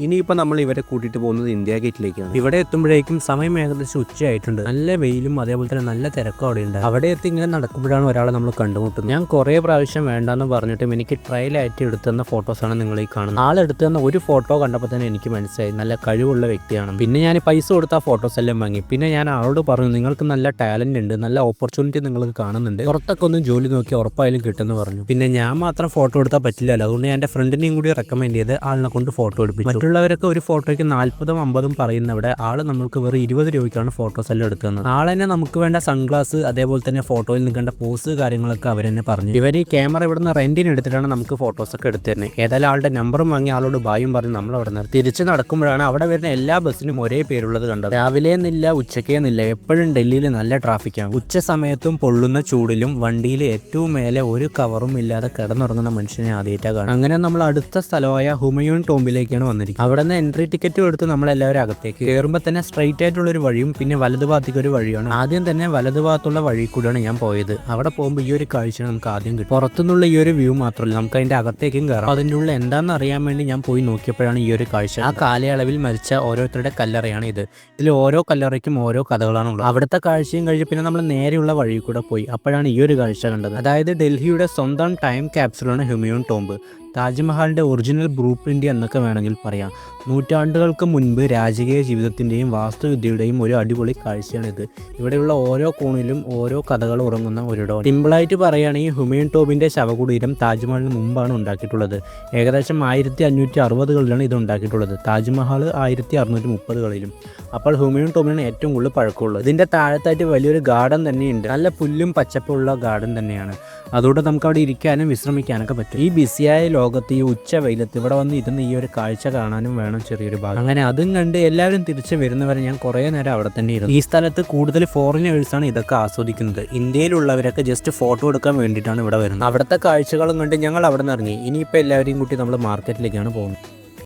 ഇനിയിപ്പോൾ നമ്മൾ ഇവരെ കൂട്ടിയിട്ട് പോകുന്നത് ഇന്ത്യ ഗേറ്റിലേക്കാണ്. ഇവിടെ എത്തുമ്പോഴേക്കും സമയം ഏകദേശം ഉച്ചയായിട്ടുണ്ട്. നല്ല വെയിലും അതേപോലെ തന്നെ നല്ല തിരക്കും അവിടെ ഉണ്ട്. അവിടെ എത്തി ഇങ്ങനെ നടക്കുമ്പോഴാണ് ഒരാളെ നമ്മൾ കണ്ടുമുട്ടുന്നത്. ഞാൻ കുറേ പ്രാവശ്യം വേണ്ടാന്ന് പറഞ്ഞിട്ടും എനിക്ക് ട്രയലായിട്ട് എടുത്തുതന്ന ഫോട്ടോസാണ് നിങ്ങൾ ഈ കാണുന്നത്. ആളെടുത്തു തന്ന ഒരു ഫോട്ടോ കണ്ടപ്പോൾ തന്നെ എനിക്ക് മനസ്സിലായി നല്ല കഴിവുള്ള വ്യക്തിയാണ്. പിന്നെ ഞാൻ പൈസ കൊടുത്ത ഫോട്ടോസ് എല്ലാം വാങ്ങി. പിന്നെ ഞാൻ ആളോട് പറഞ്ഞു, നിങ്ങൾക്ക് നല്ല ടാലന്റ് ഉണ്ട്, നല്ല ഓപ്പർച്യൂണിറ്റി നിങ്ങൾക്ക് കാണുന്നുണ്ട്, പുറത്തൊക്കെ ഒന്ന് ജോലി നോക്കി ഉറപ്പായാലും കിട്ടുമെന്ന് പറഞ്ഞു. പിന്നെ ഞാൻ മാത്രം ഫോട്ടോ എടുത്താൽ പറ്റില്ലല്ലോ, അതുകൊണ്ട് ഞാൻ എൻ്റെ ഫ്രണ്ടിനെയും കൂടി റെക്കമെൻഡ് ചെയ്ത് ആളിനെ കൊണ്ട് ഫോട്ടോ എടുപ്പിച്ചു. മറ്റുള്ളവരൊക്കെ ഒരു ഫോട്ടോയ്ക്ക് 40ഉം 50ഉം പറയുന്നവിടെ ആള് നമുക്ക് വെറും 20 രൂപയ്ക്കാണ് ഫോട്ടോസ് എല്ലാം എടുക്കുന്നത്. ആൾ തന്നെ നമുക്ക് വേണ്ട സൺഗ്ലാസ് അതേപോലെ തന്നെ ഫോട്ടോയിൽ നിൽക്കേണ്ട പോസ് കാര്യങ്ങളൊക്കെ അവർ തന്നെ പറഞ്ഞു. ഇവർ ഈ ക്യാമറ ഇവിടുന്ന് റെന്റിന് എടുത്തിട്ടാണ് നമുക്ക് ഫോട്ടോസൊക്കെ എടുത്തു തരുന്നത്. ഏതായാലും ആളുടെ നമ്പറും വാങ്ങി ആളോട് ബായും പറഞ്ഞ് നമ്മൾ അവിടെ നിന്ന് തിരിച്ച് നടക്കുമ്പോഴാണ് അവിടെ വരുന്ന എല്ലാ ബസ്സിനും ഒരേ പേരുള്ളത് കണ്ടത്. രാവിലെയെന്നില്ല ഉച്ചക്കേന്നില്ല, എപ്പോഴും ഡൽഹിയിൽ നല്ല ട്രാഫിക്കാണ്. ഉച്ച സമയത്തും പൊള്ളുന്ന ചൂടിലും വണ്ടിയിൽ ഏറ്റവും മേലെ ഒരു കവറും ഇല്ലാതെ കിടന്നുറങ്ങുന്ന മനുഷ്യനെ ആദ്യമായിട്ടാണ് കാണുന്നത്. അങ്ങനെ നമ്മൾ അടുത്ത സ്ഥലമായ ഹുമയൂൺ ടോംബിലേക്കാണ് വന്നിരിക്കുന്നത്. അവിടെ നിന്ന് എൻട്രി ടിക്കറ്റും എടുത്ത് നമ്മളെല്ലാവരും അകത്തേക്ക് കയറുമ്പോൾ തന്നെ സ്ട്രൈറ്റ് ആയിട്ടുള്ളൊരു വഴിയും പിന്നെ വലതു ഭാഗത്തേക്ക് ഒരു വഴിയാണ്. ആദ്യം തന്നെ വലതു ഭാഗത്തുള്ള വഴി കൂടെയാണ് ഞാൻ പോയത്. അവിടെ പോകുമ്പോൾ ഈ ഒരു കാഴ്ച നമുക്ക് ആദ്യം കിട്ടും. പുറത്തുനിന്നുള്ള ഈ ഒരു വ്യൂ മാത്രമല്ല, നമുക്ക് അതിന്റെ അകത്തേക്കും കയറാം. അതിൻ്റെ ഉള്ളിൽ എന്താണെന്ന് അറിയാൻ വേണ്ടി ഞാൻ പോയി നോക്കിയപ്പോഴാണ് ഈ ഒരു കാഴ്ച. ആ കാലയളവിൽ മരിച്ച ഓരോരുത്തരുടെ കല്ലറയാണ് ഇത്. ഇതിൽ ഓരോ കല്ലറയ്ക്കും ഓരോ കഥകളാണുള്ളത്. അവിടുത്തെ കാഴ്ചയും കഴിഞ്ഞ് പിന്നെ നമ്മൾ നേരെയുള്ള വഴി കൂടെ പോയി. അപ്പോഴാണ് ഈ ഒരു കാഴ്ച കണ്ടത്. അതായത് ഡൽഹിയുടെ സ്വന്തം ടൈം ക്യാപ്സുളാണ് ഹുമയൂൺ ടോംബ്. താജ്മഹലിൻ്റെ ഒറിജിനൽ ബ്ലൂ പ്രിൻ്റ് എന്നൊക്കെ വേണമെങ്കിൽ പറയാം. നൂറ്റാണ്ടുകൾക്ക് മുൻപ് രാജകീയ ജീവിതത്തിൻ്റെയും വാസ്തുവിദ്യയുടെയും ഒരു അടിപൊളി കാഴ്ചയാണിത്. ഇവിടെയുള്ള ഓരോ കോണിലും ഓരോ കഥകൾ ഉറങ്ങുന്ന ഒരിടം. സിമ്പിളായിട്ട് പറയുകയാണെങ്കിൽ ഹുമയൂൺ ടോംബിൻ്റെ ശവകുടീരം താജ്മഹലിന് മുമ്പാണ് ഉണ്ടാക്കിയിട്ടുള്ളത്. ഏകദേശം 1560കളിലാണ് ഇത് ഉണ്ടാക്കിയിട്ടുള്ളത്. താജ്മഹൽ 1630കളിലും. അപ്പോൾ ഹുമയൂൺ ടോംബിനാണ് ഏറ്റവും കൂടുതൽ പഴക്കമുള്ളത്. ഇതിൻ്റെ താഴത്തായിട്ട് വലിയൊരു ഗാർഡൻ തന്നെയുണ്ട്. നല്ല പുല്ലും പച്ചപ്പുള്ള ഗാർഡൻ തന്നെയാണ്. അതുകൊണ്ട് നമുക്ക് അവിടെ ഇരിക്കാനും വിശ്രമിക്കാനൊക്കെ പറ്റും. ഈ ബിസിയായ ലോകത്ത് ഈ ഉച്ച വെയിലത്ത് ഇവിടെ വന്ന് ഇരുന്ന് ഈ ഒരു കാഴ്ച കാണാനും വേണം ചെറിയൊരു ഭാഗം. അങ്ങനെ അതും കണ്ട് എല്ലാവരും തിരിച്ച് വരുന്നവരെ ഞാൻ കുറേ നേരം അവിടെ തന്നെ ഇരുന്നു. ഈ സ്ഥലത്ത് കൂടുതൽ ഫോറിനേഴ്സാണ് ഇതൊക്കെ ആസ്വദിക്കുന്നത്. ഇന്ത്യയിലുള്ളവരൊക്കെ ജസ്റ്റ് ഫോട്ടോ എടുക്കാൻ വേണ്ടിയിട്ടാണ് ഇവിടെ വരുന്നത്. അവിടുത്തെ കാഴ്ചകളും കണ്ട് ഞങ്ങൾ അവിടെ നിന്ന് ഇറങ്ങി. ഇനിയിപ്പോൾ എല്ലാവരെയും കൂട്ടി നമ്മൾ മാർക്കറ്റിലേക്കാണ് പോകുന്നത്.